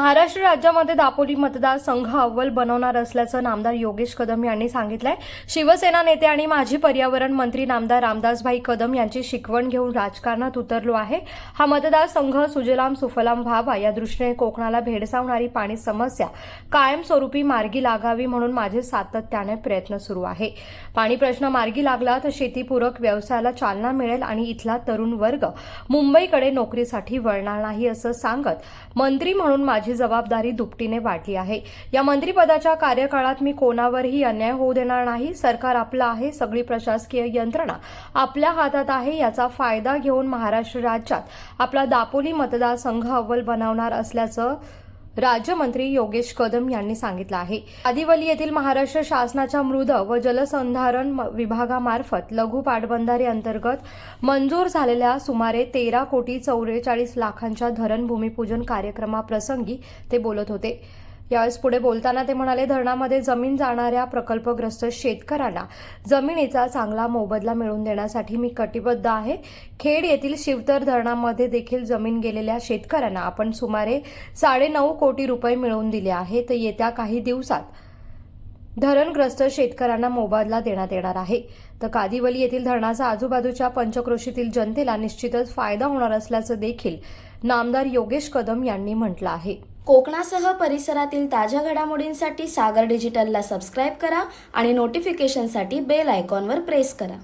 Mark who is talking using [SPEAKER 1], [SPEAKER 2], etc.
[SPEAKER 1] महाराष्ट्र राज्यामध्ये दापोली मतदारसंघ अव्वल बनवणार असल्याचं नामदार योगेश कदम यांनी सांगितलंय। शिवसेना नेते आणि माजी पर्यावरण मंत्री नामदार रामदासभाई कदम यांची शिकवण घेऊन राजकारणात उतरलो आहे। हा मतदारसंघ सुजलाम सुफलाम व्हावा या दृष्टीने कोकणाला भेडसावणारी पाणी समस्या कायमस्वरूपी मार्गी लागावी म्हणून माझे सातत्याने प्रयत्न सुरू आहे। पाणी प्रश्न मार्गी लागला तर शेतीपूरक व्यवसायाला चालना मिळेल आणि इथला तरुण वर्ग मुंबईकडे नोकरीसाठी वळणार नाही असं सांगत मंत्री म्हणून माझी जबाबदारी दुपटीने वाढली आहे। या मंत्रिपदाच्या कार्यकाळात मी कोणावरही अन्याय होऊ देणार नाही। सरकार आपलं आहे, सगळी प्रशासकीय यंत्रणा आपल्या हातात आहे। याचा फायदा घेऊन महाराष्ट्र राज्यात आपला दापोली मतदारसंघ अव्वल बनवणार असल्याचं राज्यमंत्री योगेश कदम यांनी सांगितलं आहे। आदिवली येथील महाराष्ट्र शासनाच्या मृद व जलसंधारण विभागामार्फत लघु पाटबंधारे अंतर्गत मंजूर झालेल्या सुमारे 13,44 लाखांच्या धरण भूमिपूजन कार्यक्रमाप्रसंगी ते बोलत होते। यावेळेस पुढे बोलताना ते म्हणाले, धरणामध्ये जमीन जाणाऱ्या प्रकल्पग्रस्त शेतकऱ्यांना जमिनीचा चांगला मोबदला मिळवून देण्यासाठी मी कटिबद्ध आहे। खेड येथील शिवतर धरणामध्ये देखील जमीन गेलेल्या शेतकऱ्यांना आपण सुमारे 9.5 कोटी रुपये मिळवून दिले आहे। तर येत्या काही दिवसात धरणग्रस्त शेतकऱ्यांना मोबदला देण्यात येणार आहे। तर कादिवली येथील धरणाचा आजूबाजूच्या पंचक्रोशीतील जनतेला निश्चितच फायदा होणार असल्याचं देखील नामदार योगेश कदम यांनी म्हटलं आहे।
[SPEAKER 2] कोकणासह परिसरातील ताज्या घडामोडींसाठी सागर डिजिटलला सबस्क्राईब करा आणि नोटिफिकेशनसाठी बेल आयकॉनवर प्रेस करा।